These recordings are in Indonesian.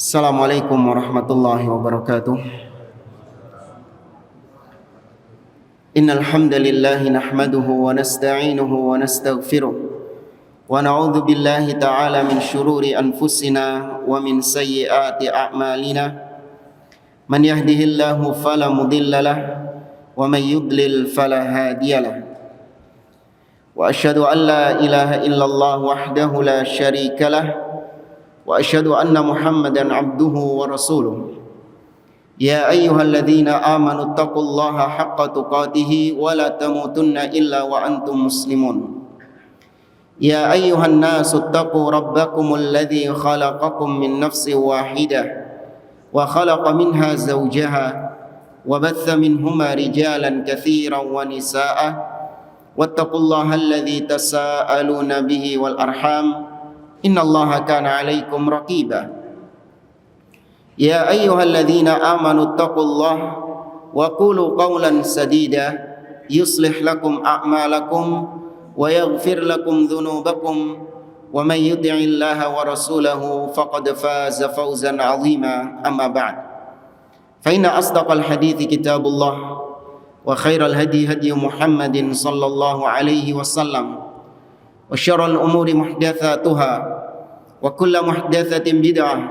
Assalamualaikum warahmatullahi wabarakatuh. Innal hamdalillah nahmaduhu wa nasta'inuhu wa nastaghfiruh wa na'udzu billahi ta'ala min shururi anfusina wa min sayyiati a'malina. Man yahdihillahu fala mudhillalah wa man yudlil fala hadiyalah. Wa asyhadu an la ilaha illallah wahdahu la syarikalah wa asyhadu anna Muhammadan abduhu wa rasuluh. Ya ayyuhalladzina amanu taqullaha haqqa tuqatih wa la tamutunna illa wa antum muslimun. Ya ayyuhan nasu taqu rabbakumul ladzi khalaqakum min nafsin wahidah wa khalaqa minha zawjaha wa batha minhuma rijalan katsiran wa nisaa'a wattaqullaha alladzi tasaaluna bihi wal arham innallaha kana 'alaikum raqiba. Ya ayyuhalladzina amanu taqullaha wa qulu qawlan sadida yuslih lakum a'malakum wa yaghfir lakum dhunubakum wa may yuti'illaha wa rasulahu faqad faza fawzan 'azima. Amma ba'd. Fa inna asdaqal hadithi kitabullah wa khairal hadi hadi Muhammadin sallallahu alaihi wasallam wa syarrul umuri muhdatsatuha wa kullu muhdatsatin bid'ah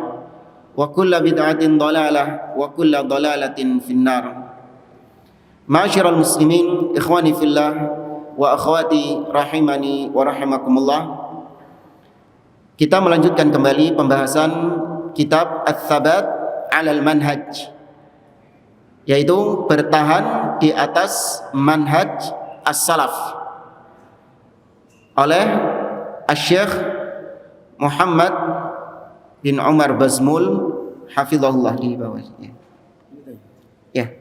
wa kullu bid'atin dhalalah wa kullu dhalalatin finnar. Ma'asyiral muslimin, ikhwani fillah wa akhwati rahimani wa rahimakumullah. Kita melanjutkan kembali pembahasan kitab Ats-Tsabat 'alal Manhaj, yaitu bertahan di atas manhaj as-salaf oleh Asy-Syaikh Muhammad bin Umar Bazmul hafizahullah di bawahnya. Ya.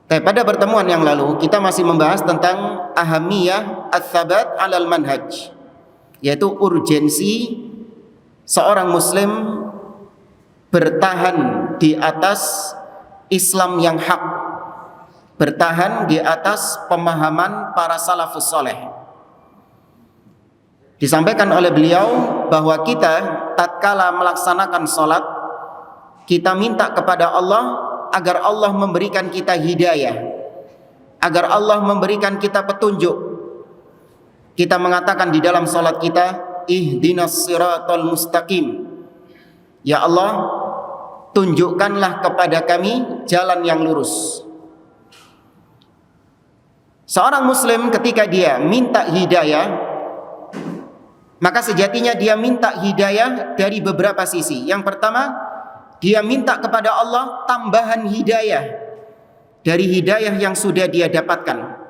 Pada pertemuan yang lalu kita masih membahas tentang ahamiyah ats-tsabat 'alal manhaj, yaitu urgensi seorang muslim bertahan di atas Islam yang hak, bertahan di atas pemahaman para salafus saleh. Disampaikan oleh beliau bahwa kita tatkala melaksanakan salat, kita minta kepada Allah agar Allah memberikan kita hidayah, agar Allah memberikan kita petunjuk. Kita mengatakan di dalam salat kita, ihdinas siratal mustaqim. Ya Allah, tunjukkanlah kepada kami jalan yang lurus. Seorang muslim ketika dia minta hidayah, maka sejatinya dia minta hidayah dari beberapa sisi. Yang pertama, dia minta kepada Allah tambahan hidayah dari hidayah yang sudah dia dapatkan.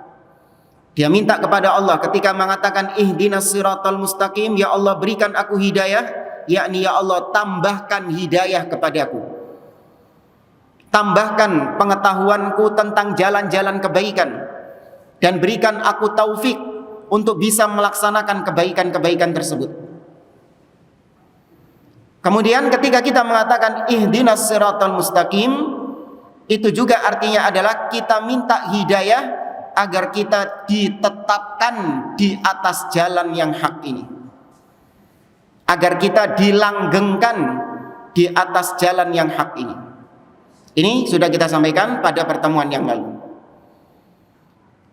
Dia minta kepada Allah ketika mengatakan ihdinas siratal mustaqim, ya Allah berikan aku hidayah, yakni ya Allah tambahkan hidayah kepadaku. Tambahkan pengetahuanku tentang jalan-jalan kebaikan dan berikan aku taufik untuk bisa melaksanakan kebaikan-kebaikan tersebut. Kemudian ketika kita mengatakan ihdinas siratal mustaqim, itu juga artinya adalah kita minta hidayah agar kita ditetapkan di atas jalan yang hak ini, agar kita dilanggengkan di atas jalan yang hak ini. Ini sudah kita sampaikan pada pertemuan yang lalu.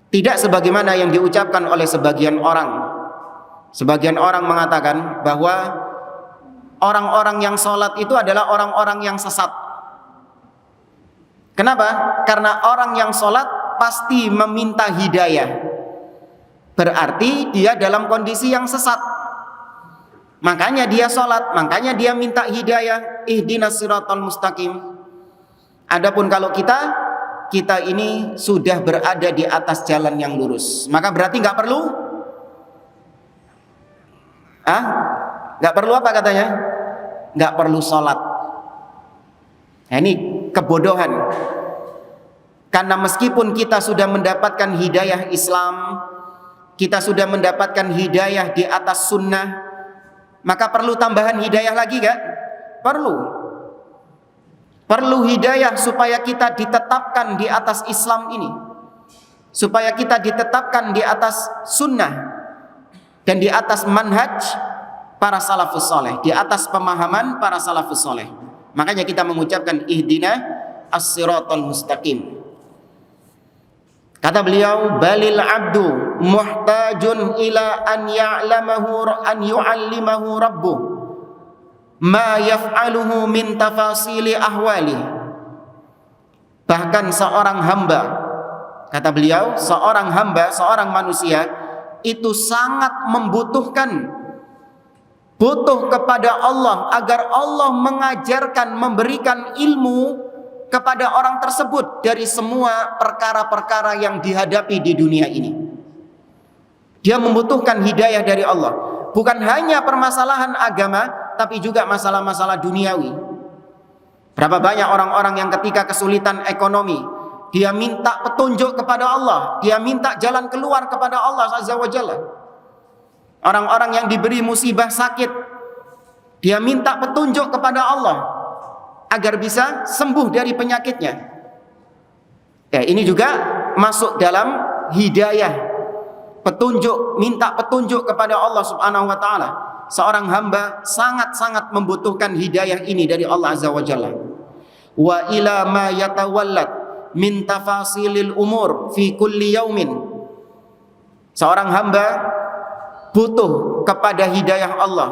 Tidak sebagaimana yang diucapkan oleh sebagian orang. Sebagian orang mengatakan bahwa orang-orang yang sholat itu adalah orang-orang yang sesat. Kenapa? Karena orang yang sholat pasti meminta hidayah, berarti dia dalam kondisi yang sesat. Makanya dia sholat, makanya dia minta hidayah, ihdinas siratal mustaqim. Adapun kalau kita ini sudah berada di atas jalan yang lurus, maka berarti nggak perlu, nggak perlu apa katanya? Nggak perlu sholat. Nah, ini kebodohan. Karena meskipun kita sudah mendapatkan hidayah Islam, kita sudah mendapatkan hidayah di atas sunnah, maka perlu tambahan hidayah lagi gak? Perlu hidayah supaya kita ditetapkan di atas Islam ini, supaya kita ditetapkan di atas sunnah dan di atas manhaj para salafus soleh, di atas pemahaman para salafus soleh. Makanya kita mengucapkan ihdina as-siratal mustaqim. Kata beliau, balil abdu muhtajun ila an ya'lamahu an yu'allimahu rabbuh ma yaf'aluhu min tafasili ahwali. Bahkan seorang hamba, kata beliau, seorang hamba, seorang manusia itu sangat butuh kepada Allah agar Allah mengajarkan, memberikan ilmu kepada orang tersebut dari semua perkara-perkara yang dihadapi di dunia ini. Dia membutuhkan hidayah dari Allah, bukan hanya permasalahan agama, tapi juga masalah-masalah duniawi. Berapa banyak orang-orang yang ketika kesulitan ekonomi, dia minta petunjuk kepada Allah, dia minta jalan keluar kepada Allah Azza wa Jalla. Orang-orang yang diberi musibah sakit, dia minta petunjuk kepada Allah agar bisa sembuh dari penyakitnya. Ya, ini juga masuk dalam hidayah, petunjuk, minta petunjuk kepada Allah Subhanahu wa taala. Seorang hamba sangat-sangat membutuhkan hidayah ini dari Allah Azza wa Jalla. Wa ila ma yatawallad min tafasilil umur fi kulli yaumin. Seorang hamba butuh kepada hidayah Allah.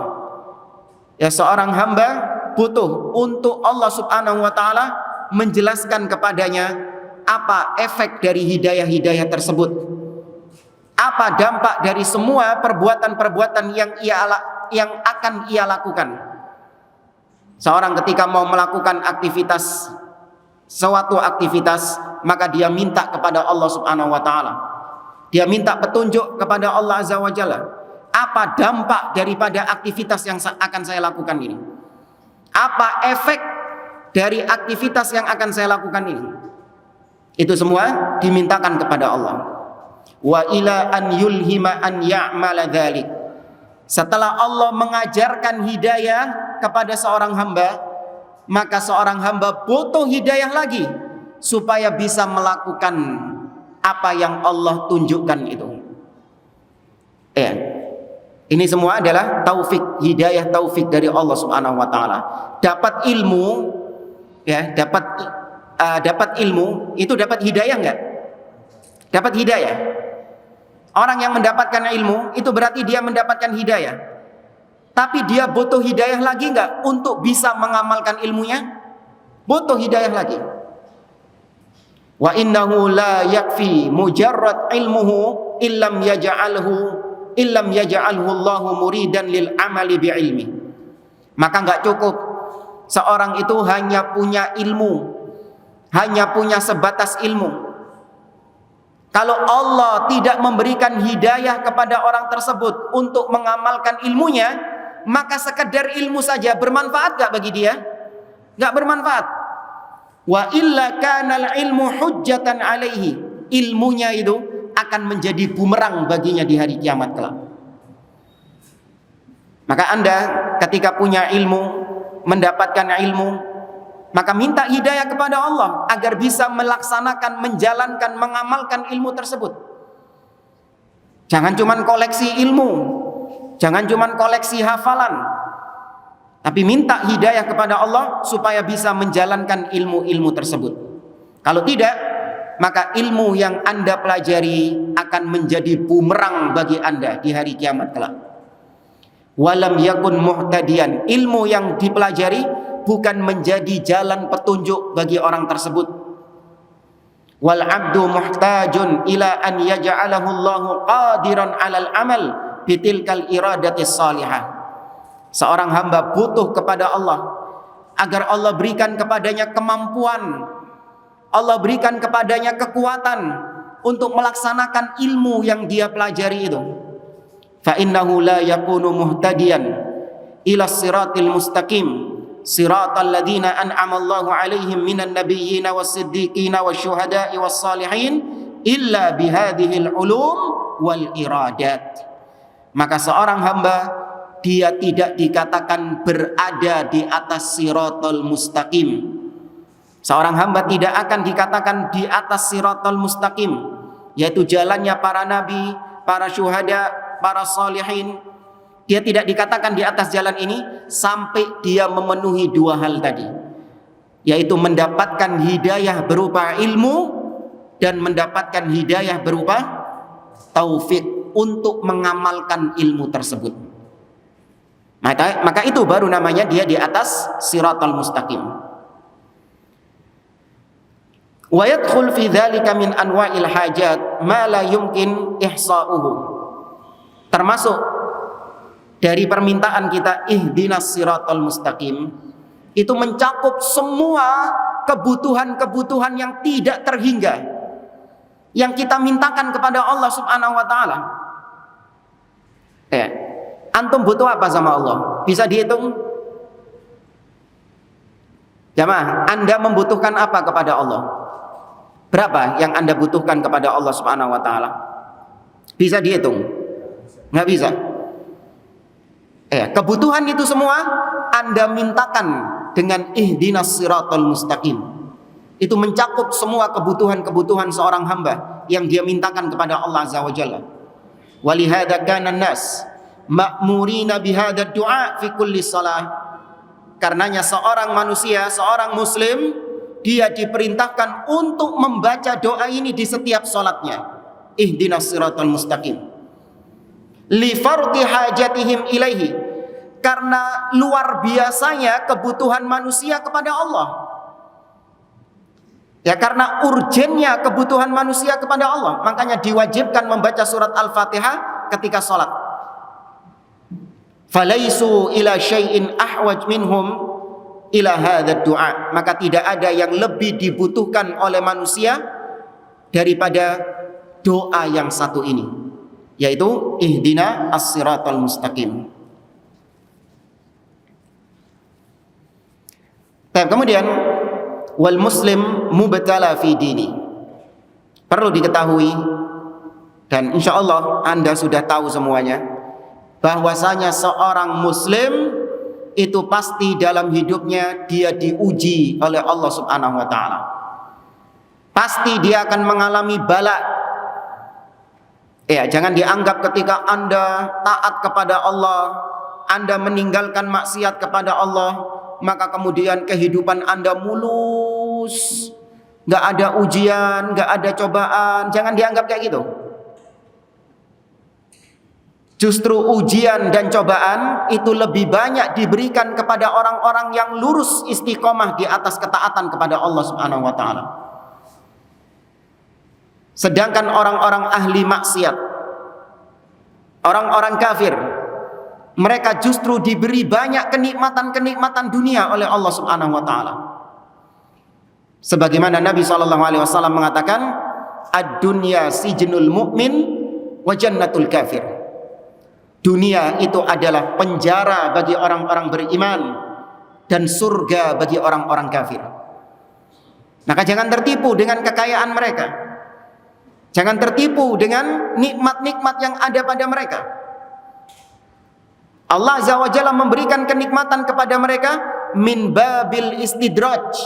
Ya, seorang hamba butuh untuk Allah Subhanahu wa taala menjelaskan kepadanya apa efek dari hidayah-hidayah tersebut. Apa dampak dari semua perbuatan-perbuatan yang akan ia lakukan. Seorang ketika mau melakukan suatu aktivitas, maka dia minta kepada Allah Subhanahu wa taala. Dia minta petunjuk kepada Allah Azza wa Jalla. Apa dampak daripada aktivitas yang akan saya lakukan ini? Apa efek dari aktivitas yang akan saya lakukan ini? Itu semua dimintakan kepada Allah. Wa ila an yulhima an ya'mala dzalik. Setelah Allah mengajarkan hidayah kepada seorang hamba, maka seorang hamba butuh hidayah lagi supaya bisa melakukan apa yang Allah tunjukkan itu. Ya. Ini semua adalah taufik, hidayah taufik dari Allah Subhanahu wa taala. Dapat ilmu, ya, dapat ilmu itu dapat hidayah enggak? Dapat hidayah. Orang yang mendapatkan ilmu itu berarti dia mendapatkan hidayah. Tapi dia butuh hidayah lagi enggak untuk bisa mengamalkan ilmunya? Butuh hidayah lagi. Wa innahu la yakfi mujarrad ilmuhu illam yaj'alhu Allahu muridan lil amali bi ilmi. Maka enggak cukup seorang itu hanya punya ilmu, hanya punya sebatas ilmu. Kalau Allah tidak memberikan hidayah kepada orang tersebut untuk mengamalkan ilmunya, maka sekedar ilmu saja bermanfaat enggak bagi dia? Enggak bermanfaat. Wa illa kanal ilmu hujjatan alaihi. Ilmunya itu akan menjadi bumerang baginya di hari kiamat kelak. Maka Anda ketika punya ilmu, mendapatkan ilmu, maka minta hidayah kepada Allah agar bisa melaksanakan, menjalankan, mengamalkan ilmu tersebut. Jangan cuma koleksi ilmu, jangan cuma koleksi hafalan, tapi minta hidayah kepada Allah supaya bisa menjalankan ilmu-ilmu tersebut. Kalau tidak, maka ilmu yang Anda pelajari akan menjadi bumerang bagi Anda di hari kiamat kelak. Walam yakun muhtadiyan, ilmu yang dipelajari bukan menjadi jalan petunjuk bagi orang tersebut. Wal abdu muhtajun ila an yaj'alahu Allahu qadiran 'alal amal bitilkal iradatis salihah. Seorang hamba butuh kepada Allah agar Allah berikan kepadanya kemampuan, Allah berikan kepadanya kekuatan untuk melaksanakan ilmu yang dia pelajari itu. Fa innahu la yakunu muhtadiyan ila siratil mustaqim siratal ladzina an'ama Allahu 'alaihim minan nabiyyin was-siddiqin wasyuhada'i was-salihin illa bihadhil ulum wal iradat. Maka seorang hamba dia tidak dikatakan berada di atas siratal mustaqim. Seorang hamba tidak akan dikatakan di atas siratal mustaqim, yaitu jalannya para nabi, para syuhada, para salihin, Dia tidak dikatakan di atas jalan ini sampai dia memenuhi dua hal tadi, yaitu mendapatkan hidayah berupa ilmu dan mendapatkan hidayah berupa taufik untuk mengamalkan ilmu tersebut. Maka itu baru namanya dia di atas siratal mustaqim. Wa yadkhul fi dzalika min anwa'il hajat ma la yumkin ihsa'uhu. Termasuk dari permintaan kita ihdinas siratal mustaqim itu mencakup semua kebutuhan-kebutuhan yang tidak terhingga yang kita mintakan kepada Allah Subhanahu wa taala. Antum butuh apa sama Allah? Bisa dihitung? Jamaah, Anda membutuhkan apa kepada Allah? Berapa yang Anda butuhkan kepada Allah Subhanahu wa taala? Bisa dihitung? Nggak bisa. Kebutuhan itu semua Anda mintakan dengan ihdinas siratal mustaqim. Itu mencakup semua kebutuhan-kebutuhan seorang hamba yang dia mintakan kepada Allah Azza wa Jalla. Walihada kana nas ma'murina bihadad du'a fi kulli shalah. Karenanya seorang manusia, seorang muslim, dia diperintahkan untuk membaca doa ini di setiap salatnya. Ihdinas siratal mustaqim. Li fardi hajatihim ilaihi, karena luar biasanya kebutuhan manusia kepada Allah. Ya, karena urgennya kebutuhan manusia kepada Allah, makanya diwajibkan membaca surat Al-Fatihah ketika salat. Falaisu ila syai'in ahwaj minhum ila hadzal du'a, maka tidak ada yang lebih dibutuhkan oleh manusia daripada doa yang satu ini, yaitu ihdina as-siratal mustaqim. Kemudian wal muslim mubtala fi dini. Perlu diketahui dan insyaallah Anda sudah tahu semuanya, bahwasanya seorang muslim itu pasti dalam hidupnya dia diuji oleh Allah Subhanahu wa taala. Pasti dia akan mengalami bala. Jangan dianggap ketika Anda taat kepada Allah, Anda meninggalkan maksiat kepada Allah, maka kemudian kehidupan Anda mulus, nggak ada ujian, nggak ada cobaan. Jangan dianggap kayak gitu. Justru ujian dan cobaan itu lebih banyak diberikan kepada orang-orang yang lurus istiqomah di atas ketaatan kepada Allah Subhanahu wa taala. Sedangkan orang-orang ahli maksiat, orang-orang kafir, mereka justru diberi banyak kenikmatan-kenikmatan dunia oleh Allah Subhanahu wa taala. Sebagaimana Nabi SAW mengatakan, ad-dunya sijnul mu'min wa jannatul kafir. Dunia itu adalah penjara bagi orang-orang beriman dan surga bagi orang-orang kafir. Maka jangan tertipu dengan kekayaan mereka. Jangan tertipu dengan nikmat-nikmat yang ada pada mereka. Allah Azza wa Jalla memberikan kenikmatan kepada mereka min babil istidraj,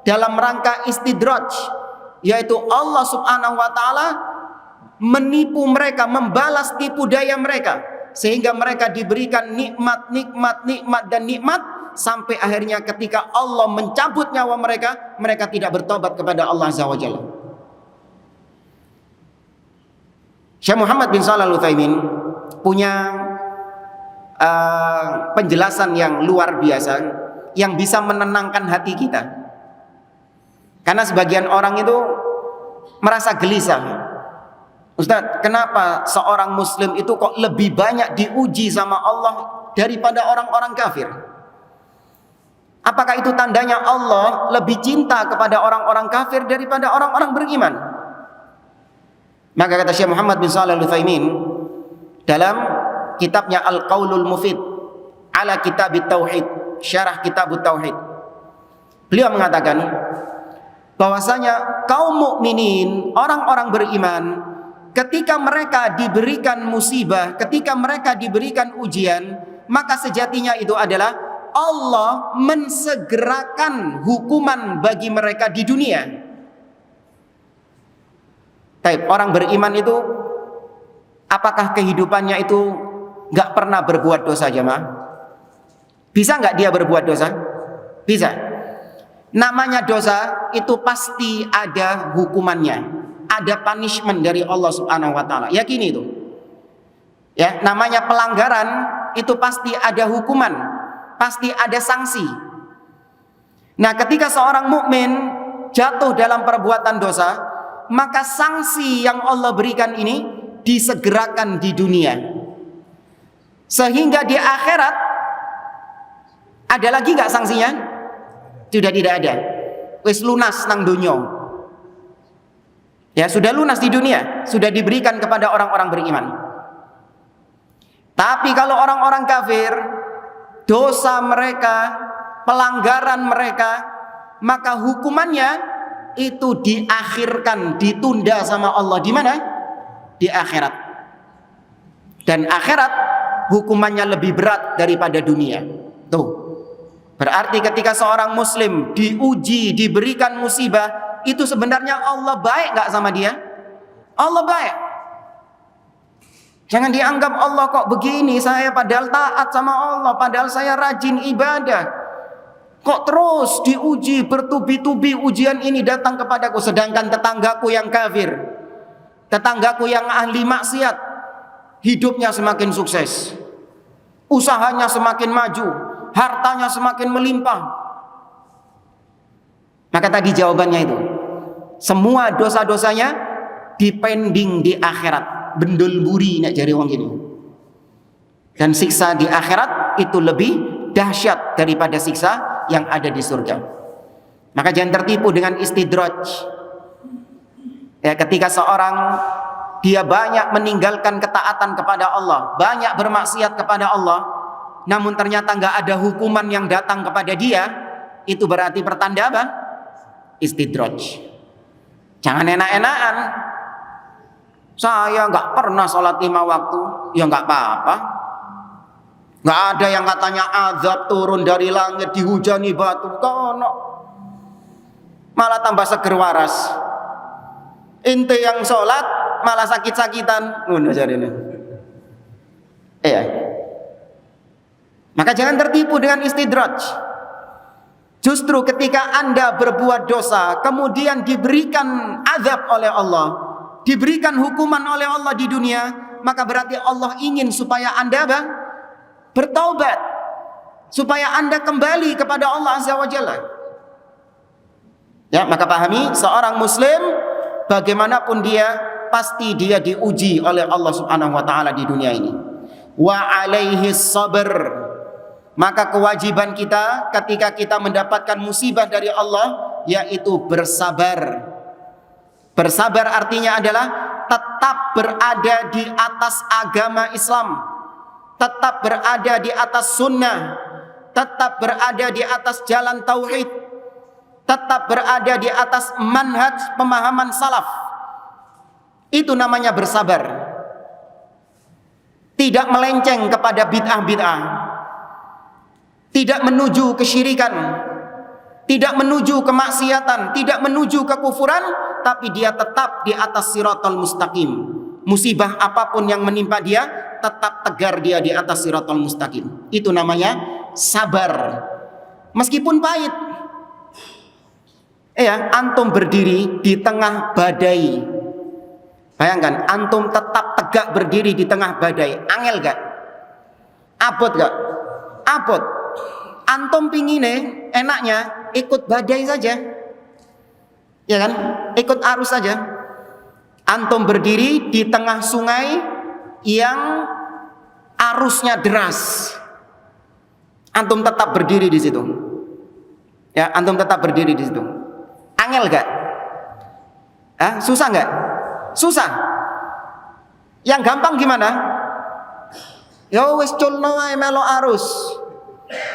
dalam rangka istidraj, yaitu Allah Subhanahu wa taala menipu mereka, membalas tipu daya mereka, sehingga mereka diberikan nikmat dan nikmat sampai akhirnya ketika Allah mencabut nyawa mereka, mereka tidak bertobat kepada Allah Azza wa Jalla. Syekh Muhammad bin Shalih Al-Utsaimin punya penjelasan yang luar biasa yang bisa menenangkan hati kita. Karena sebagian orang itu merasa gelisah. Ustaz, kenapa seorang muslim itu kok lebih banyak diuji sama Allah daripada orang-orang kafir? Apakah itu tandanya Allah lebih cinta kepada orang-orang kafir daripada orang-orang beriman? Maka kata Syekh Muhammad bin Shalih Al-Utsaimin dalam kitabnya Al-Qaulul Mufid ala Kitabit Tauhid, syarah Kitabut Tauhid, beliau mengatakan bahwasanya kaum mukminin, orang-orang beriman, ketika mereka diberikan musibah, ketika mereka diberikan ujian, maka sejatinya itu adalah Allah mensegerakan hukuman bagi mereka di dunia. Orang beriman itu apakah kehidupannya itu nggak pernah berbuat dosa jemaah? Bisa nggak dia berbuat dosa? Bisa. Namanya dosa itu pasti ada hukumannya, ada punishment dari Allah Subhanahu wa taala. Yakini itu. Ya, namanya pelanggaran itu pasti ada hukuman, pasti ada sanksi. Nah, ketika seorang mukmin jatuh dalam perbuatan dosa, maka sanksi yang Allah berikan ini disegerakan di dunia. Sehingga di akhirat ada lagi nggak sanksinya? Sudah tidak ada. Wis lunas nang dunyo. Ya, sudah lunas di dunia, sudah diberikan kepada orang-orang beriman. Tapi kalau orang-orang kafir, dosa mereka, pelanggaran mereka, maka hukumannya itu diakhirkan, ditunda sama Allah. Di mana? Di akhirat. Dan akhirat hukumannya lebih berat daripada dunia. Tuh. Berarti ketika seorang muslim diuji, diberikan musibah, itu sebenarnya Allah baik gak sama dia? Allah baik. Jangan dianggap Allah kok begini, saya padahal taat sama Allah, padahal saya rajin ibadah. Kok terus diuji bertubi-tubi ujian ini datang kepadaku, sedangkan tetanggaku yang kafir, tetanggaku yang ahli maksiat, hidupnya semakin sukses, usahanya semakin maju, hartanya semakin melimpah. Maka tadi jawabannya itu, semua dosa-dosanya dipending di akhirat. Bendul buri nak jari wong gini. Dan siksa di akhirat itu lebih dahsyat daripada siksa yang ada di surga. Maka jangan tertipu dengan istidraj. Ya, ketika seorang dia banyak meninggalkan ketaatan kepada Allah, banyak bermaksiat kepada Allah, namun ternyata nggak ada hukuman yang datang kepada dia, itu berarti pertanda apa? Istidraj. Jangan enak-enakan. Saya nggak pernah sholat 5 waktu, ya nggak apa-apa. Nggak ada yang katanya azab turun dari langit dihujani batu, kono. Malah tambah seger waras. Ente yang sholat malah sakit-sakitan, ngono jarine. Iya. Maka jangan tertipu dengan istidraj. Justru ketika Anda berbuat dosa, kemudian diberikan azab oleh Allah, diberikan hukuman oleh Allah di dunia, maka berarti Allah ingin supaya Anda bertaubat, supaya Anda kembali kepada Allah Azza wa Jalla. Ya, maka pahami, seorang muslim bagaimanapun dia, pasti dia diuji oleh Allah Subhanahu wa taala di dunia ini. Wa alaihi sabr. Maka kewajiban kita ketika kita mendapatkan musibah dari Allah yaitu bersabar. Bersabar artinya adalah tetap berada di atas agama Islam, tetap berada di atas sunnah, tetap berada di atas jalan tauhid, tetap berada di atas manhaj pemahaman salaf. Itu namanya bersabar. Tidak melenceng kepada bid'ah-bid'ah, tidak menuju kesyirikan, tidak menuju kemaksiatan, tidak menuju kekufuran, tapi dia tetap di atas siratal mustaqim. Musibah apapun yang menimpa dia, tetap tegar dia di atas siratal mustaqim. Itu namanya sabar. Meskipun pahit. Antum berdiri di tengah badai. Bayangkan, antum tetap tegak berdiri di tengah badai. Angel gak? Abot gak? Abot. Antum pingine enaknya ikut badai saja, ya kan? Ikut arus saja. Antum berdiri di tengah sungai yang arusnya deras, antum tetap berdiri di situ. Ya, antum tetap berdiri di situ. Angel gak? Susah gak? Susah. Yang gampang gimana? Ya wis culno wae melo arus.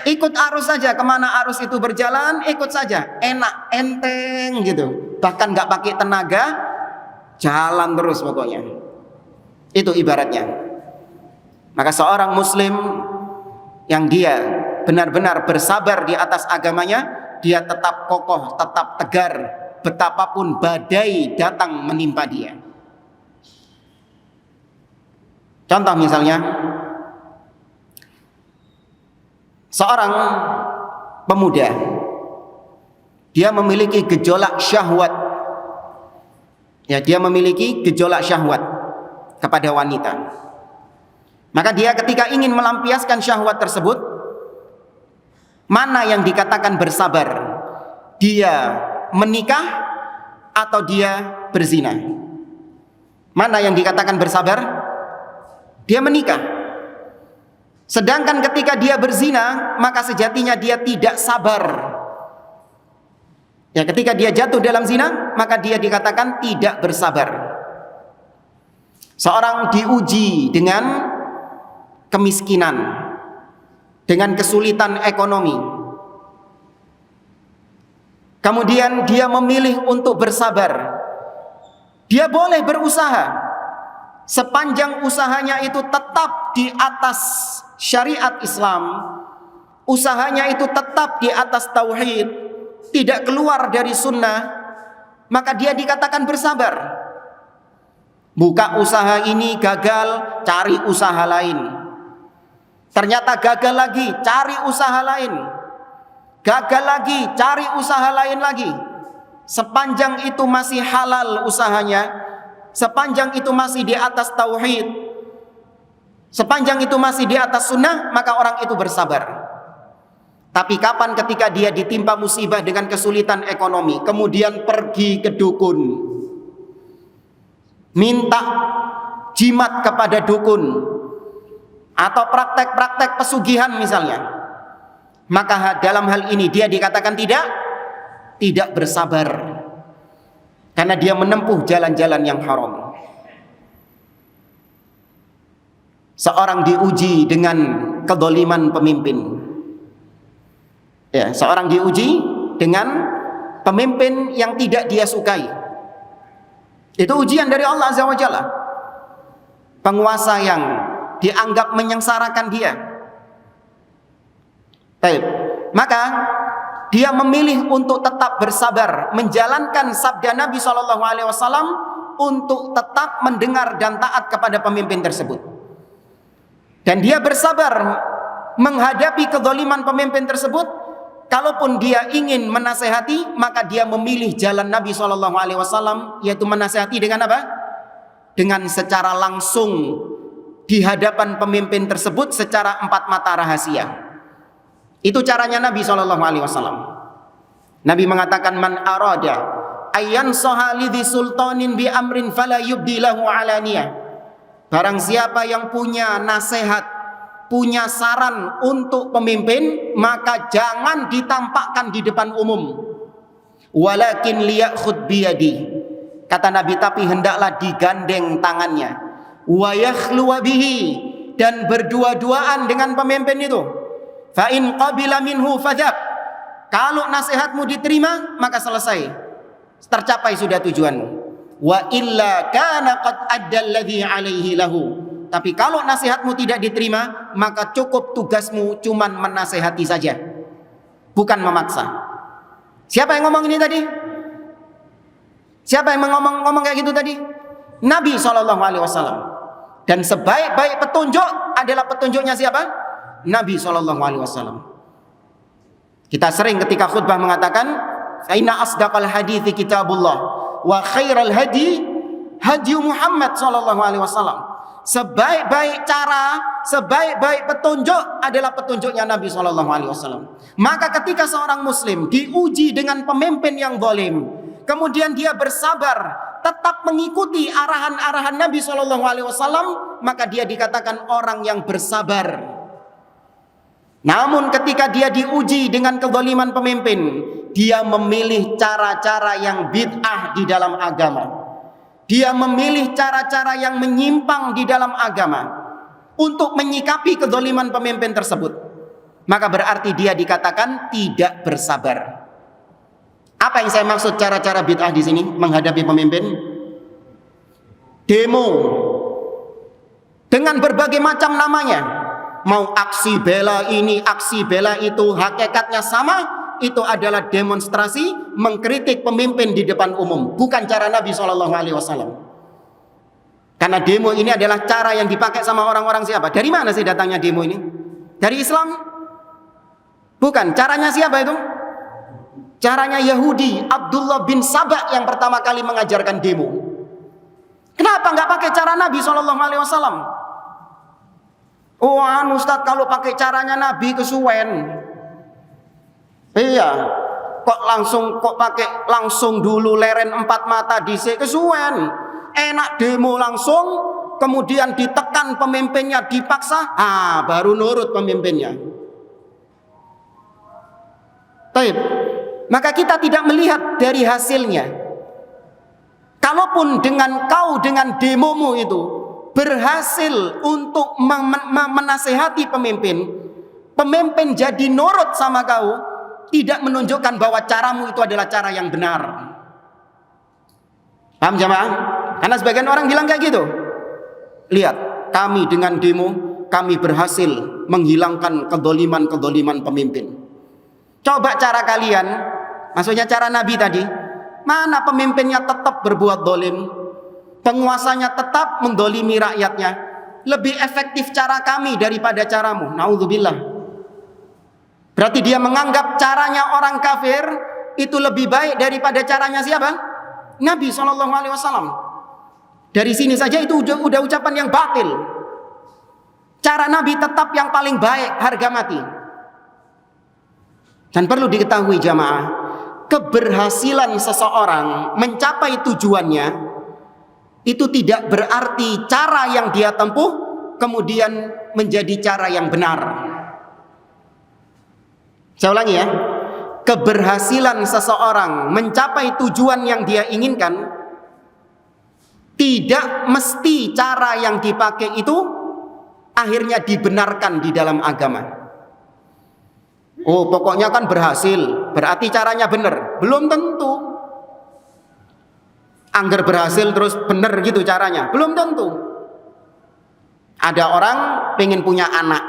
Ikut arus saja, kemana arus itu berjalan, ikut saja, enak, enteng gitu. Bahkan gak pakai tenaga, jalan terus pokoknya. Itu ibaratnya. Maka seorang muslim yang dia benar-benar bersabar di atas agamanya, dia tetap kokoh, tetap tegar, betapapun badai datang menimpa dia. Contoh misalnya, Seorang pemuda, dia memiliki gejolak syahwat. Ya, dia memiliki gejolak syahwat kepada wanita. Maka dia ketika ingin melampiaskan syahwat tersebut, mana yang dikatakan bersabar? Dia menikah atau dia berzina? Mana yang dikatakan bersabar? Dia menikah. Sedangkan ketika dia berzina, maka sejatinya dia tidak sabar. Ya, ketika dia jatuh dalam zina, maka dia dikatakan tidak bersabar. Seorang diuji dengan kemiskinan, dengan kesulitan ekonomi. Kemudian dia memilih untuk bersabar. Dia boleh berusaha, sepanjang usahanya itu tetap di atas syariat Islam, usahanya itu tetap di atas tauhid, tidak keluar dari sunnah, maka dia dikatakan bersabar. Buka usaha ini gagal, cari usaha lain. Ternyata gagal lagi, cari usaha lain. Gagal lagi, cari usaha lain lagi. Sepanjang itu masih halal usahanya, sepanjang itu masih di atas tauhid, sepanjang itu masih di atas sunnah, maka orang itu bersabar. Tapi kapan ketika dia ditimpa musibah dengan kesulitan ekonomi, kemudian pergi ke dukun, minta jimat kepada dukun, atau praktek-praktek pesugihan misalnya, maka dalam hal ini dia dikatakan tidak bersabar, karena dia menempuh jalan-jalan yang haram. Seorang diuji dengan kedoliman pemimpin. Ya, seorang diuji dengan pemimpin yang tidak dia sukai. Itu ujian dari Allah Azza wa Jalla. Penguasa yang dianggap menyengsarakan dia. Baik. Maka dia memilih untuk tetap bersabar, menjalankan sabda Nabi SAW untuk tetap mendengar dan taat kepada pemimpin tersebut. Dan dia bersabar menghadapi kezaliman pemimpin tersebut. Kalaupun dia ingin menasehati, maka dia memilih jalan Nabi SAW, yaitu menasehati dengan apa? Dengan secara langsung di hadapan pemimpin tersebut secara empat mata rahasia. Itu caranya Nabi SAW. Nabi mengatakan, man arada ayyan sohalidhi sultanin bi amrin fala yubdi lahu alaniyah. Barang siapa yang punya nasihat, punya saran untuk pemimpin, maka jangan ditampakkan di depan umum. Walakin liyakhud biyadi. Kata Nabi, tapi hendaklah digandeng tangannya. Wa yakhluwa bihi, dan berdua-duaan dengan pemimpin itu. Fa in qabila minhu fadhab. Kalau nasihatmu diterima, maka selesai. Tercapai sudah tujuanmu. Wa illa kana qad adda alladhi alaihi lahu. Tapi kalau nasihatmu tidak diterima, maka cukup tugasmu cuman menasehati saja, bukan memaksa. Siapa yang ngomong ini tadi? Siapa yang ngomong kayak gitu tadi? Nabi SAW. Dan sebaik-baik petunjuk adalah petunjuknya siapa? Nabi SAW. Kita sering ketika khutbah mengatakan, inna asdaqal hadithi kitabullah wa khairal hadi hadi Muhammad SAW. Sebaik-baik cara, sebaik-baik petunjuk adalah petunjuknya Nabi SAW. Maka ketika seorang muslim diuji dengan pemimpin yang zalim, kemudian dia bersabar, tetap mengikuti arahan-arahan Nabi SAW, maka dia dikatakan orang yang bersabar. Namun ketika dia diuji dengan kezaliman pemimpin, dia memilih cara-cara yang bid'ah di dalam agama. Dia memilih cara-cara yang menyimpang di dalam agama untuk menyikapi kezaliman pemimpin tersebut. Maka berarti dia dikatakan tidak bersabar. Apa yang saya maksud cara-cara bid'ah di sini menghadapi pemimpin? Demo dengan berbagai macam namanya. Mau aksi bela ini, aksi bela itu, hakikatnya sama. Itu adalah demonstrasi mengkritik pemimpin di depan umum, bukan cara Nabi SAW. Karena demo ini adalah cara yang dipakai sama orang-orang siapa? Dari mana sih datangnya demo ini? Dari Islam? Bukan, caranya siapa itu? Caranya Yahudi, Abdullah bin Sabah yang pertama kali mengajarkan demo. Kenapa nggak pakai cara Nabi SAW? Oh Ustaz, kalau pakai caranya Nabi kesuwen. Iya, kok pakai langsung dulu leren 4 mata dhisik kesuwen. Enak demo langsung, kemudian ditekan pemimpinnya dipaksa, baru nurut pemimpinnya. Baik, maka kita tidak melihat dari hasilnya. Kalaupun dengan demomu itu berhasil untuk menasehati pemimpin jadi nurut sama kau, tidak menunjukkan bahwa caramu itu adalah cara yang benar. Paham jamaah? Karena sebagian orang bilang kayak gitu. Lihat, kami dengan demo, kami berhasil menghilangkan kedoliman pemimpin. Coba cara kalian, maksudnya cara Nabi tadi, mana pemimpinnya tetap berbuat dolim, penguasanya tetap mendolimi rakyatnya. Lebih efektif cara kami daripada caramu. Naudzubillah. Berarti dia menganggap caranya orang kafir itu lebih baik daripada caranya siapa? Nabi SAW. Dari sini saja itu udah ucapan yang batil. Cara Nabi tetap yang paling baik, harga mati. Dan perlu diketahui jamaah, keberhasilan seseorang mencapai tujuannya itu tidak berarti cara yang dia tempuh kemudian menjadi cara yang benar. Saya ulangi ya, keberhasilan seseorang mencapai tujuan yang dia inginkan tidak mesti cara yang dipakai itu akhirnya dibenarkan di dalam agama. Oh, pokoknya kan berhasil, berarti caranya benar. Belum tentu. Angger berhasil terus benar gitu caranya, belum tentu. Ada orang pengen punya anak,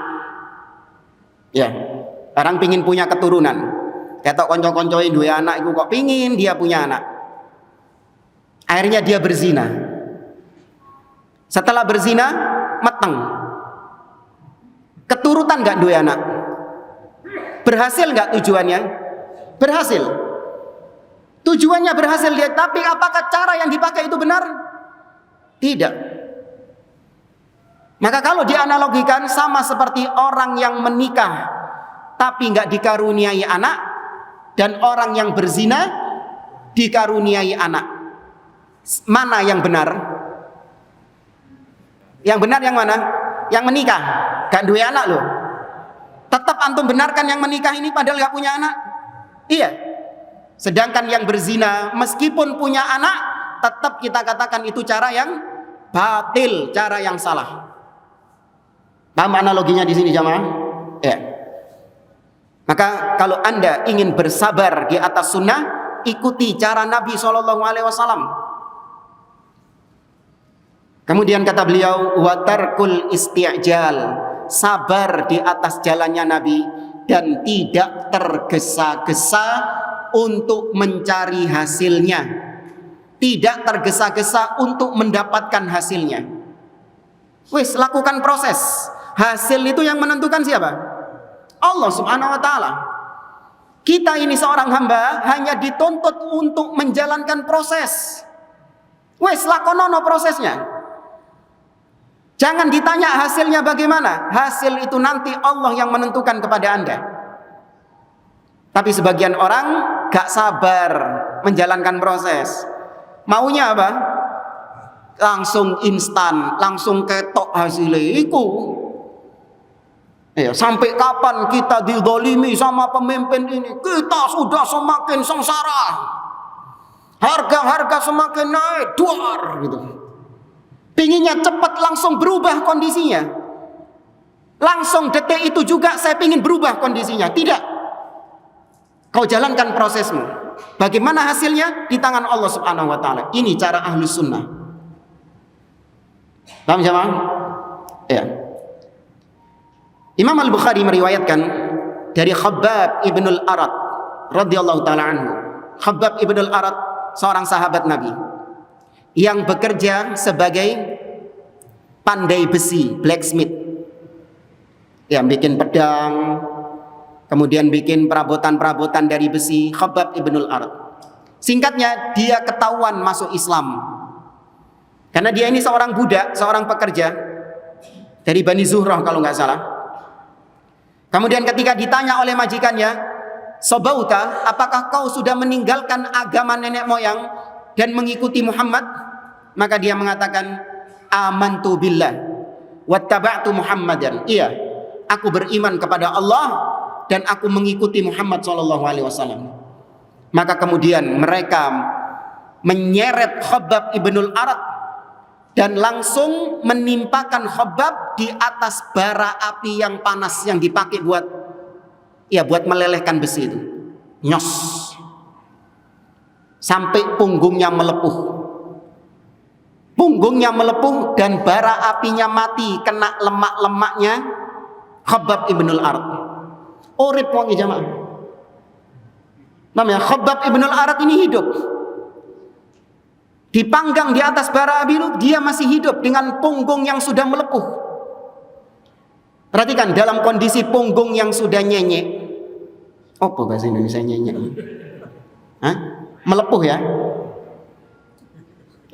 ya, orang pengen punya keturunan. Ketok konco-koncoin dua anak, itu kok pingin dia punya anak. Akhirnya dia berzina. Setelah berzina, meteng. Keturutan nggak dua anak? Berhasil nggak tujuannya? Berhasil. Tujuannya berhasil dia, tapi apakah cara yang dipakai itu benar? Tidak. Maka kalau dianalogikan sama seperti orang yang menikah tapi nggak dikaruniai anak dan orang yang berzina dikaruniai anak, mana yang benar? Yang benar yang mana? Yang menikah, gak dua anak loh. Tetap antum benarkan yang menikah ini padahal gak punya anak? Iya. Sedangkan yang berzina meskipun punya anak, tetap kita katakan itu cara yang batil, cara yang salah. Paham analoginya di sini jamaah? Ya. Maka kalau Anda ingin bersabar di atas sunnah, ikuti cara Nabi SAW. Kemudian kata beliau, watarkul isti'jal, sabar di atas jalannya Nabi dan tidak tergesa-gesa untuk mencari hasilnya, tidak tergesa-gesa untuk mendapatkan hasilnya. Wis, lakukan proses. Hasil itu yang menentukan siapa? Allah Subhanahu wa taala. Kita ini seorang hamba hanya dituntut untuk menjalankan proses. Wis, lakonono prosesnya. Jangan ditanya hasilnya bagaimana. Hasil itu nanti Allah yang menentukan kepada Anda. Tapi sebagian orang gak sabar menjalankan proses. Maunya apa? Langsung instan, langsung ketok hasilnya iku. Ya, sampai kapan kita dizalimi sama pemimpin ini? Kita sudah semakin sengsara. Harga-harga semakin naik, duar gitu. Pinginnya cepat langsung berubah kondisinya. Langsung detik itu juga saya pingin berubah kondisinya. Tidak. Kau jalankan prosesmu. Bagaimana hasilnya? Di tangan Allah Subhanahu wa taala. Ini cara ahlus sunnah. Paham jamaah? Ya. Imam Al-Bukhari meriwayatkan dari Khabbab ibn al-Arat radhiyallahu taala anhu. Khabbab ibn al-Arat seorang sahabat Nabi yang bekerja sebagai pandai besi, blacksmith, yang bikin pedang, Kemudian bikin perabotan-perabotan dari besi. Khabbab ibnul Arat. Singkatnya, dia ketahuan masuk Islam. Karena dia ini seorang budak, seorang pekerja dari Bani Zuhrah kalau nggak salah. Kemudian ketika ditanya oleh majikannya, Sobauta, apakah kau sudah meninggalkan agama nenek moyang dan mengikuti Muhammad? Maka dia mengatakan, amantu billah wattaba'tu Muhammadan. Iya, aku beriman kepada Allah dan aku mengikuti Muhammad SAW. Maka kemudian mereka menyeret Khabbab ibnul Arat dan langsung menimpakan Khabbab di atas bara api yang panas yang dipakai buat melelehkan besi itu. Nyos. Sampai punggungnya melepuh. Punggungnya melepuh dan bara apinya mati kena lemak-lemaknya Khabbab ibnul Arat. Urip wong jamaah. Namanya Khabbab ibnul Arat ini hidup. Dipanggang di atas bara api itu, dia masih hidup dengan punggung yang sudah melepuh. Perhatikan, dalam kondisi punggung yang sudah nyenyek. Apa bahasa Indonesia nyenyek? Hah? Melepuh ya?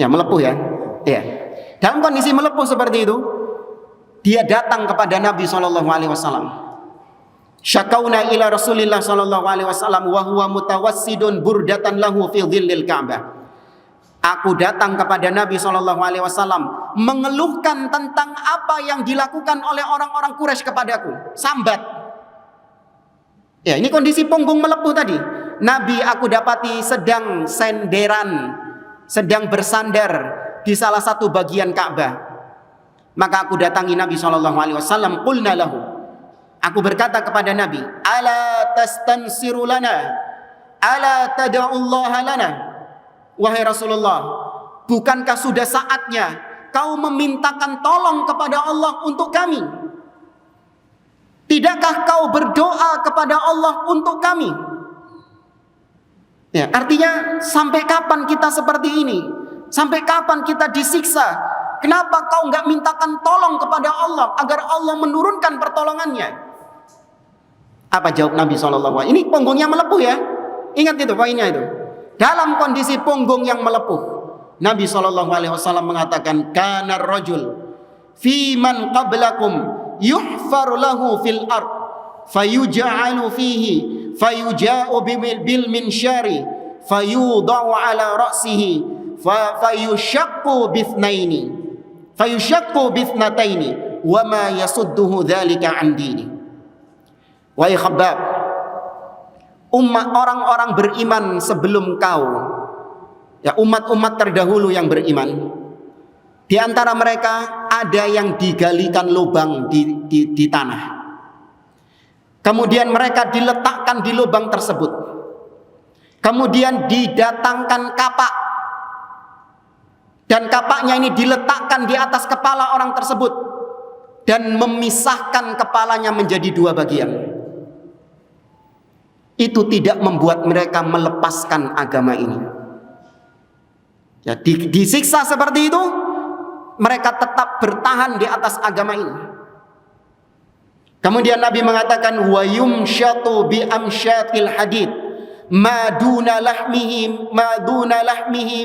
Ya, melepuh ya. Ya. Dalam kondisi melepuh seperti itu, dia datang kepada Nabi SAW. Syakauna ila Rasulillah SAW wa huwa mutawassidun burdatan lahu fi dhillil Ka'bah. Aku datang kepada Nabi SAW mengeluhkan tentang apa yang dilakukan oleh orang-orang Quraisy kepadaku. Sambat. Ya, ini kondisi punggung melepuh tadi. Nabi aku dapati sedang senderan, sedang bersandar di salah satu bagian Ka'bah. Maka aku datangi Nabi SAW. Qulna lahu. Aku berkata kepada Nabi, ala tastansiru lana, ala tada'ullaha lana. Wahai Rasulullah, bukankah sudah saatnya kau memintakan tolong kepada Allah untuk kami? Tidakkah kau berdoa kepada Allah untuk kami? Ya, artinya sampai kapan kita seperti ini? Sampai kapan kita disiksa? Kenapa kau nggak mintakan tolong kepada Allah agar Allah menurunkan pertolongannya? Apa jawab Nabi SAW? Ini punggungnya melepuh ya. Ingat itu poinnya itu. Dalam kondisi punggung yang melepuh, Nabi SAW mengatakan, kana rajul fi man qablakum yuhfar lahu fil ard fayuj'alu fihi fayuja'u bil minsyari fayudau ala ra'sihi fayushaqqu bithnataini wa ma yasudduhu dhalika an dini. Wahai Khabbab, umat orang-orang beriman sebelum kau, ya umat-umat terdahulu yang beriman, di antara mereka ada yang digalikan lubang di tanah. Kemudian mereka diletakkan di lubang tersebut. Kemudian didatangkan kapak. Dan kapaknya ini diletakkan di atas kepala orang tersebut dan memisahkan kepalanya menjadi dua bagian. Itu tidak membuat mereka melepaskan agama ini. Ya, disiksa seperti itu, mereka tetap bertahan di atas agama ini. Kemudian Nabi mengatakan, wa yumshatu bi amsyatil hadid ma duna lahmihi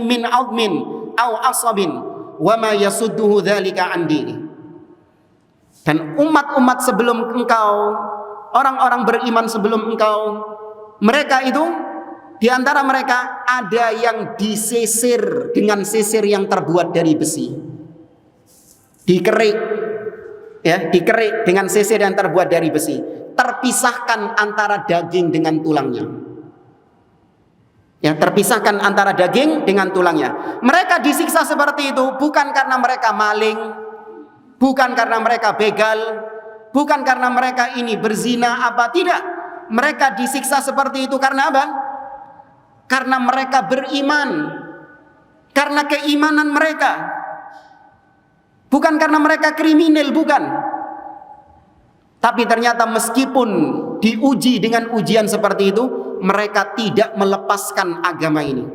min 'azmin aw asabin wa ma yasudduhu dzalika an dini. Dan umat-umat sebelum engkau, orang-orang beriman sebelum engkau, mereka itu, di antara mereka ada yang disisir dengan sisir yang terbuat dari besi. Dikerik, ya, dikerik dengan sisir yang terbuat dari besi. Terpisahkan antara daging dengan tulangnya. Ya, terpisahkan antara daging dengan tulangnya. Mereka disiksa seperti itu bukan karena mereka maling, bukan karena mereka begal, bukan karena mereka ini berzina apa, tidak. Mereka disiksa seperti itu karena apa? Karena mereka beriman. Karena keimanan mereka. Bukan karena mereka kriminal, bukan. Tapi ternyata meskipun diuji dengan ujian seperti itu, mereka tidak melepaskan agama ini.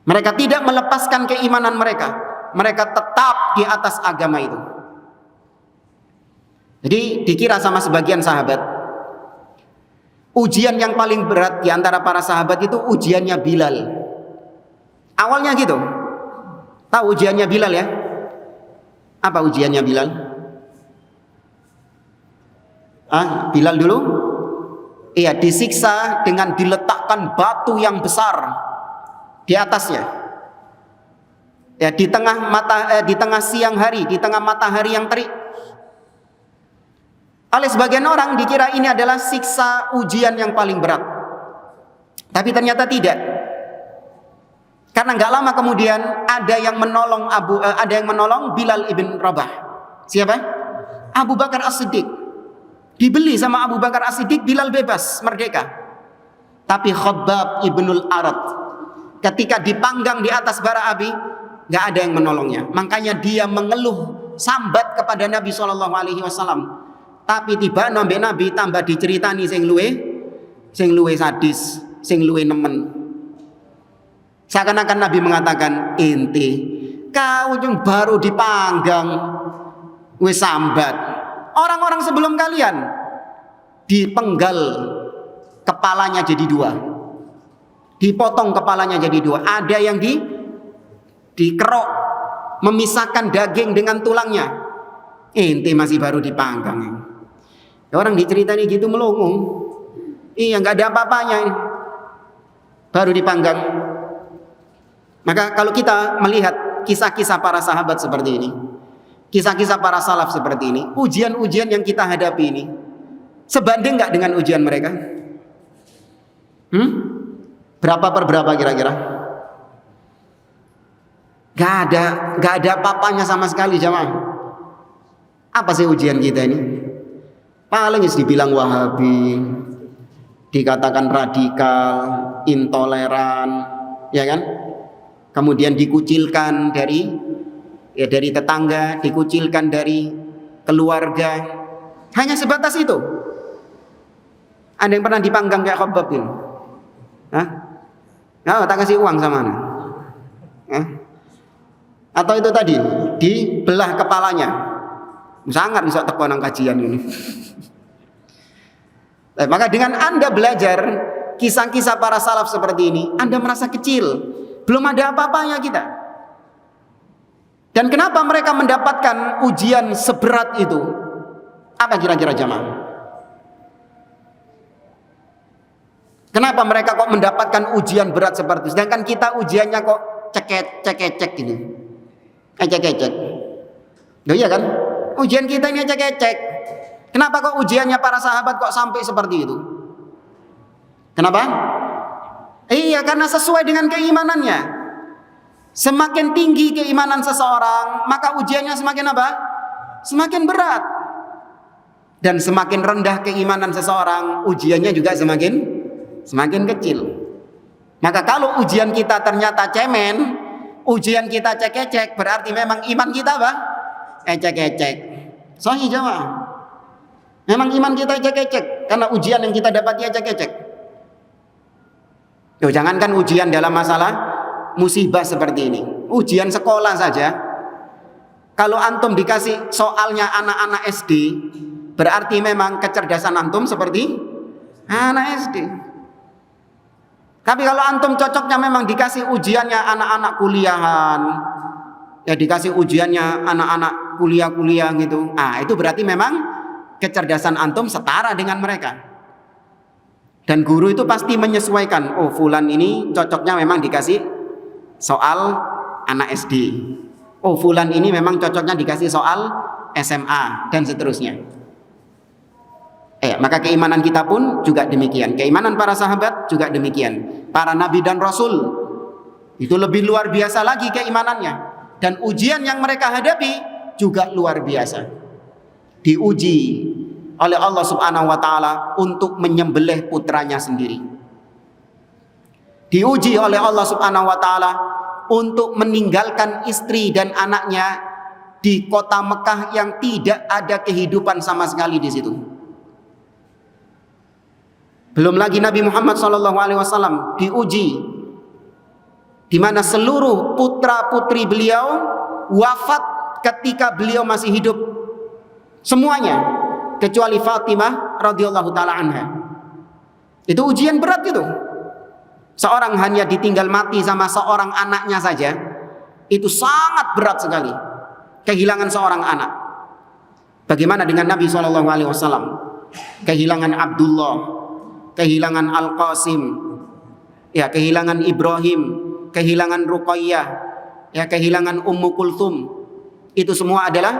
Mereka tidak melepaskan keimanan mereka. Mereka tetap di atas agama itu. Jadi dikira sama sebagian sahabat, Ujian yang paling berat di antara para sahabat itu ujiannya Bilal. Awalnya gitu. Tahu ujiannya Bilal ya? Apa ujiannya Bilal? Bilal dulu? Iya, disiksa dengan diletakkan batu yang besar di atasnya. Ya, di tengah siang hari, di tengah matahari yang terik. Oleh sebagian orang dikira ini adalah siksa ujian yang paling berat. Tapi ternyata tidak. Karena nggak lama kemudian ada yang menolong Bilal ibn Rabah. Siapa? Abu Bakar As-Siddiq. Dibeli sama Abu Bakar As-Siddiq, Bilal bebas, merdeka. Tapi Khabbab ibnul Arat ketika dipanggang di atas bara api, nggak ada yang menolongnya. Makanya dia mengeluh sambat kepada Nabi SAW. Tapi tiba nambah Nabi tambah diceritani sing luwe sadis, sing luwe nemen. Seakan-akan Nabi mengatakan, ente kau yang baru dipanggang wis sambat. Orang-orang sebelum kalian dipenggal kepalanya jadi dua, dipotong kepalanya jadi dua. Ada yang dikerok, memisahkan daging dengan tulangnya. Ente masih baru dipanggang. Orang diceritani gitu melongo. Iya, nggak ada apa-apanya ini. Baru dipanggang. Maka kalau kita melihat kisah-kisah para sahabat seperti ini, kisah-kisah para salaf seperti ini, ujian-ujian yang kita hadapi ini sebanding nggak dengan ujian mereka? Berapa per berapa kira-kira? Gak ada apa-apanya sama sekali jamaah. Apa sih ujian kita ini? Paling dibilang Wahabi, dikatakan radikal, intoleran, ya kan? Kemudian dikucilkan dari tetangga, dikucilkan dari keluarga. Hanya sebatas itu. Ada yang pernah dipanggang kayak Khabbab ini? Tak kasih uang sama mana? Atau itu tadi dibelah kepalanya. Sangat bisa tekonang kajian ini. Maka dengan Anda belajar kisah-kisah para salaf seperti ini, Anda merasa kecil, belum ada apa-apanya kita. Dan kenapa mereka mendapatkan ujian seberat itu? Apa kira-kira jamaah? Kenapa mereka kok mendapatkan ujian berat seperti itu? Sedangkan kita ujiannya kok cek-cek gitu. Cek-cek. Loh iya kan? Ujian kita ini cek-cek. Kenapa kok ujiannya para sahabat kok sampai seperti itu? Kenapa? Iya, karena sesuai dengan keimanannya. Semakin tinggi keimanan seseorang, maka ujiannya semakin apa? Semakin berat. Dan semakin rendah keimanan seseorang, ujiannya juga semakin kecil. Maka kalau ujian kita ternyata cemen, ujian kita cek-cek, berarti memang iman kita apa? Cek-cek. Sahih jamaah. Memang iman kita cek-cek karena ujian yang kita dapat ya cek-cek. Jangankan ujian dalam masalah musibah seperti ini, ujian sekolah saja. Kalau antum dikasih soalnya anak-anak SD, berarti memang kecerdasan antum seperti anak SD. Tapi kalau antum cocoknya memang dikasih ujiannya anak-anak kuliahan, ya dikasih ujiannya anak-anak kuliah gitu. Itu berarti memang kecerdasan antum setara dengan mereka. Dan guru itu pasti menyesuaikan. Oh, fulan ini cocoknya memang dikasih soal anak SD. Oh, fulan ini memang cocoknya dikasih soal SMA dan seterusnya. Maka keimanan kita pun juga demikian. Keimanan para sahabat juga demikian. Para nabi dan rasul itu lebih luar biasa lagi keimanannya. Dan ujian yang mereka hadapi juga luar biasa. Diuji oleh Allah Subhanahu wa taala untuk menyembelih putranya sendiri. Diuji oleh Allah Subhanahu wa taala untuk meninggalkan istri dan anaknya di kota Mekah yang tidak ada kehidupan sama sekali di situ. Belum lagi Nabi Muhammad SAW diuji di mana seluruh putra-putri beliau wafat ketika beliau masih hidup. Semuanya kecuali Fatimah radhiyallahu taala anha. Itu ujian berat itu. Seorang hanya ditinggal mati sama seorang anaknya saja, itu sangat berat sekali. Kehilangan seorang anak. Bagaimana dengan Nabi SAW? Kehilangan Abdullah, kehilangan Al-Qasim, ya, kehilangan Ibrahim, kehilangan Ruqayyah, ya, kehilangan Ummu Kulthum. Itu semua adalah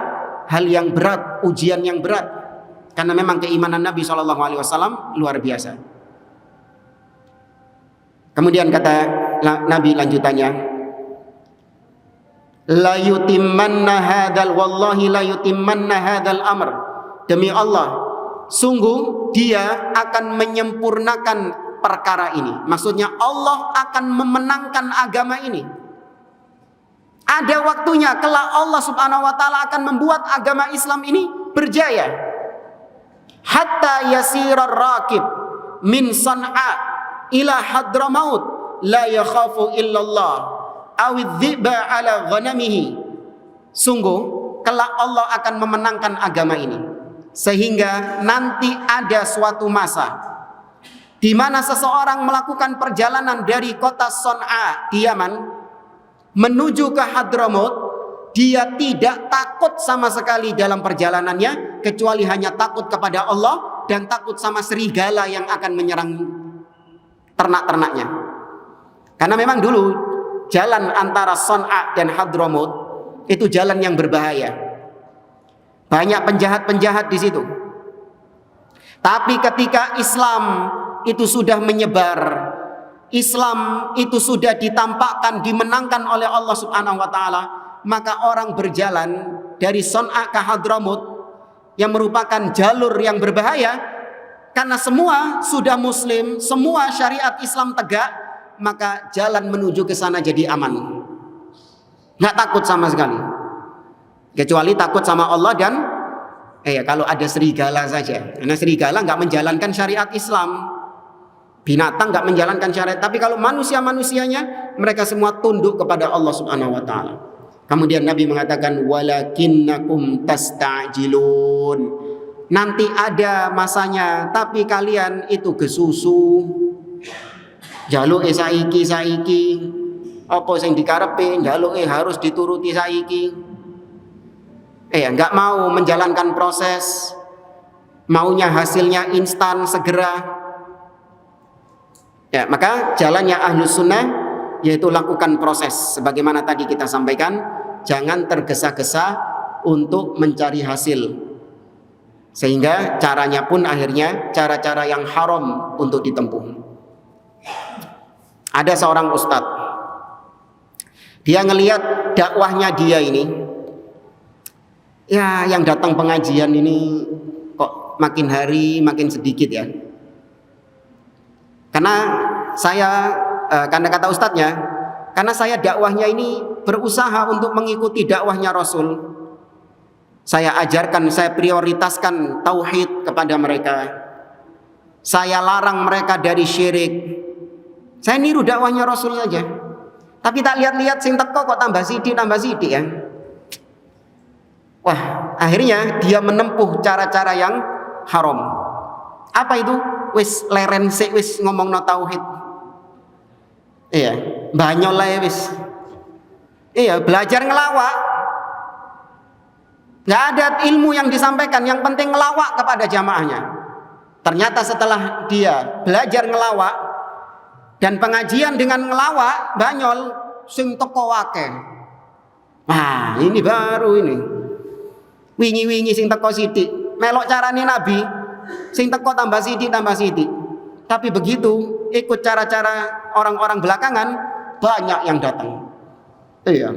hal yang berat, ujian yang berat. Karena memang keimanan Nabi SAW luar biasa. Kemudian kata Nabi lanjutannya, la yutimmanna hadzal wallahi la yutimmanna hadzal amr. Demi Allah, sungguh dia akan menyempurnakan perkara ini. Maksudnya Allah akan memenangkan agama ini. Ada waktunya kelak Allah Subhanahu wa taala akan membuat agama Islam ini berjaya. Hatta yasirar raqib min San'a ila Hadramaut la yakhafu illallah awidhiba ala ghanamihi. Sungguh kelak Allah akan memenangkan agama ini, sehingga nanti ada suatu masa di mana seseorang melakukan perjalanan dari kota San'a di Yaman menuju ke Hadramaut. Dia tidak takut sama sekali dalam perjalanannya, kecuali hanya takut kepada Allah dan takut sama serigala yang akan menyerang ternak-ternaknya. Karena memang dulu jalan antara San'a dan Hadramaut itu jalan yang berbahaya. Banyak penjahat-penjahat di situ. Tapi ketika Islam itu sudah menyebar, Islam itu sudah ditampakkan, dimenangkan oleh Allah Subhanahu wa taala, maka orang berjalan dari San'a ke Hadramaut yang merupakan jalur yang berbahaya, karena semua sudah muslim, semua syariat Islam tegak, maka jalan menuju ke sana jadi aman. Nggak takut sama sekali. Kecuali takut sama Allah dan kalau ada serigala saja. Karena serigala nggak menjalankan syariat Islam. Binatang nggak menjalankan syariat. Tapi kalau manusia-manusianya, mereka semua tunduk kepada Allah Subhanahu wa taala. Kemudian Nabi mengatakan walakinnakum tasta'jilun. Nanti ada masanya, tapi kalian itu gesusu. Jaluke saiki apa sing dikarepe jaluke harus dituruti saiki. Enggak mau menjalankan proses, maunya hasilnya instan segera. Ya, maka jalannya Ahlus Sunnah yaitu lakukan proses. Sebagaimana tadi kita sampaikan, jangan tergesa-gesa untuk mencari hasil, sehingga caranya pun akhirnya cara-cara yang haram untuk ditempuh. Ada seorang ustadz, dia ngelihat dakwahnya dia ini, ya yang datang pengajian ini kok makin hari makin sedikit ya. Karena kata ustadznya, karena saya dakwahnya ini berusaha untuk mengikuti dakwahnya Rasul. Saya ajarkan, saya prioritaskan tauhid kepada mereka. Saya larang mereka dari syirik. Saya niru dakwahnya Rasul saja. Tapi tak lihat-lihat sing teko kok tambah sidik ya. Wah, akhirnya dia menempuh cara-cara yang haram. Apa itu? Wis leren sik wis ngomongno tauhid. Iya, banyol ae wis. Iya, belajar ngelawak. Nggak ada ilmu yang disampaikan, yang penting ngelawak kepada jamaahnya. Ternyata setelah dia belajar ngelawak dan pengajian dengan ngelawak, banyol sing teko akeh. Nah, ini baru ini. Wingi-wingi sing teko sithik, melok carane Nabi, sing teko tambah sithik. Tapi begitu ikut cara-cara orang-orang belakangan, banyak yang datang. Iya,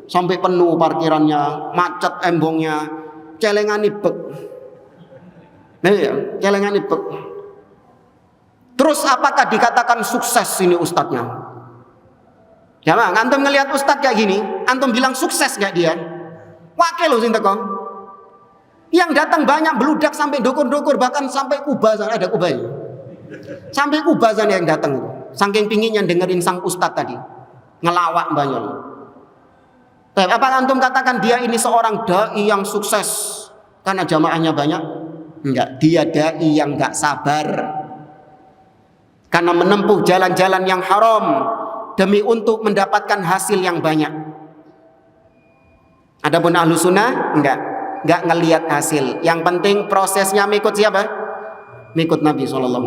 sampai penuh parkirannya, macet embongnya, celengan ibek. Iya, celengan ibek. Terus apakah dikatakan sukses ini ustadznya? Ya bang, antum ngelihat ustadz kayak gini, antum bilang sukses gak dia? Wakil loh sing teko. Yang datang banyak, beludak sampai dukur-dukur, bahkan sampai Kuba sana, ada Kuba ya. Sampai Kuba sana yang datang itu. Saking pinginnya dengerin sang ustadz tadi, ngelawak banyol. Apa antum katakan dia ini seorang dai yang sukses karena jamaahnya banyak? Enggak, dia dai yang enggak sabar. karena menempuh jalan-jalan yang haram demi untuk mendapatkan hasil yang banyak. Adapun ahlu sunnah enggak ngelihat hasil. Yang penting prosesnya mengikut siapa? Mengikut Nabi SAW.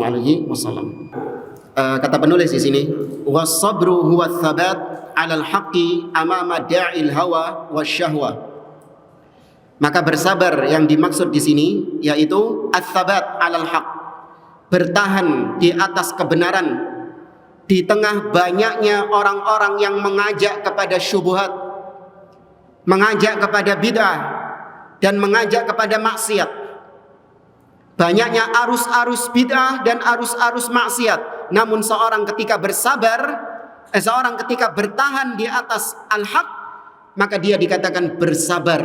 Kata penulis di sini, was-sabru huwa tsabat 'alal haqqi amama da'il hawa wasyahwa. Maka bersabar yang dimaksud di sini yaitu ats-tsabat 'alal haqq, bertahan di atas kebenaran di tengah banyaknya orang-orang yang mengajak kepada syubhat, mengajak kepada bid'ah dan mengajak kepada maksiat. Banyaknya arus-arus bid'ah dan arus-arus maksiat. Namun seorang ketika bertahan di atas al-haq, maka dia dikatakan bersabar.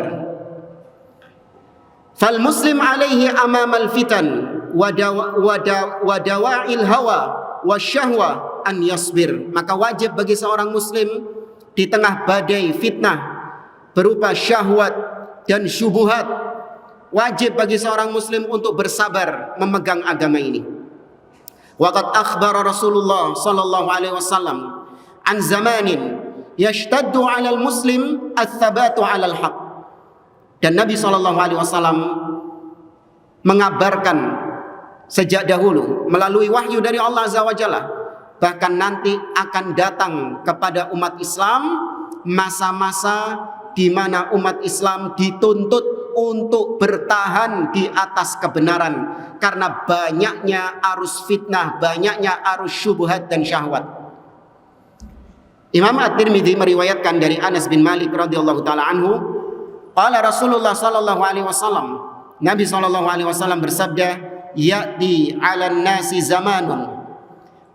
Fal muslim alaihi amamal fitan wa dawa'il hawa wasyahwa an yasbir. Maka wajib bagi seorang muslim di tengah badai fitnah berupa syahwat dan syubhat, wajib bagi seorang muslim untuk bersabar memegang agama ini. Waqad akhbara Rasulullah sallallahu alaihi wasallam an zamanin yashtaddu 'alal muslim ats-tsabatu 'alal haqq. Dan Nabi sallallahu alaihi wasallam mengabarkan sejak dahulu melalui wahyu dari Allah Azza wa Jalla, bahkan nanti akan datang kepada umat Islam masa-masa di mana umat Islam dituntut untuk bertahan di atas kebenaran karena banyaknya arus fitnah, banyaknya arus syubhat dan syahwat. Imam At-Tirmidzi meriwayatkan dari Anas bin Malik radhiyallahu taala anhu, qala Rasulullah sallallahu alaihi wasallam, Nabi sallallahu alaihi wasallam bersabda, ya'ti 'alan nasi zamanun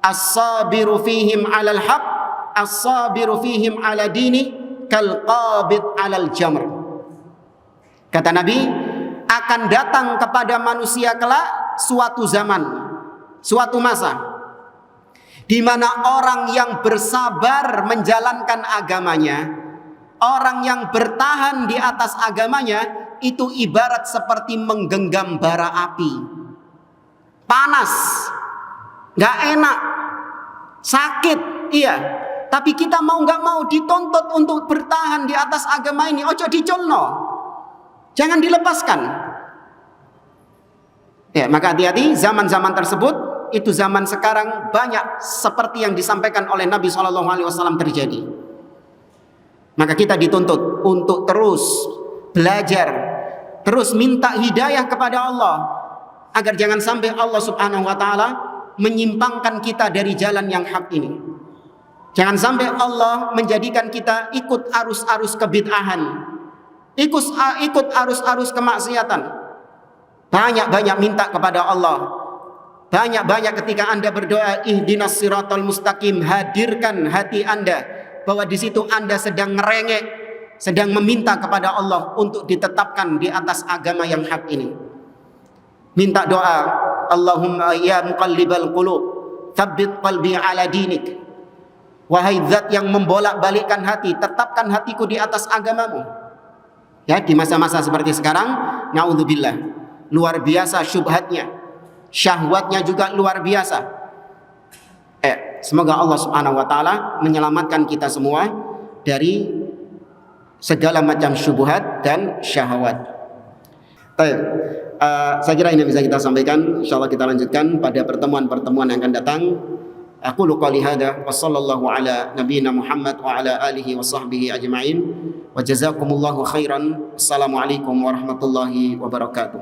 as-sabiru fihim 'alal haqq, as-sabiru fihim 'ala dini kal qabid 'alal jamr. Kata Nabi, akan datang kepada manusia kelak suatu zaman, suatu masa di mana orang yang bersabar menjalankan agamanya, orang yang bertahan di atas agamanya itu ibarat seperti menggenggam bara api. Panas, gak enak, sakit, iya. Tapi kita mau gak mau dituntut untuk bertahan di atas agama ini. Ojo dicolno, jangan dilepaskan. Ya, maka hati-hati, zaman-zaman tersebut itu zaman sekarang banyak seperti yang disampaikan oleh Nabi SAW terjadi. Maka kita dituntut untuk terus belajar, terus minta hidayah kepada Allah, agar jangan sampai Allah Subhanahu wa taala menyimpangkan kita dari jalan yang hak ini. Jangan sampai Allah menjadikan kita ikut arus-arus kebid'ahan, ikut arus-arus kemaksiatan. Banyak-banyak minta kepada Allah. Banyak-banyak ketika Anda berdoa ihdinas siratal mustaqim, hadirkan hati Anda bahwa di situ Anda sedang ngerengek, sedang meminta kepada Allah untuk ditetapkan di atas agama yang hak ini. Minta doa, Allahumma ya muqallibal qulub, tsabbit qalbi ala dinik. Wahai zat yang membolak-balikkan hati, tetapkan hatiku di atas agamamu. Ya, di masa-masa seperti sekarang, naudzubillah, luar biasa syubhatnya, syahwatnya juga luar biasa. Semoga Allah Subhanahu wa taala menyelamatkan kita semua dari segala macam syubhat dan syahwat. Baik, saya kira ini bisa kita sampaikan. Insyaallah kita lanjutkan pada pertemuan-pertemuan yang akan datang. Aqulu qouli hadza wa sallallahu ala nabiyyina Muhammad wa ala alihi wa sahbihi ajma'in wa jazakumullahu khairan. Assalamualaikum warahmatullahi wabarakatuh.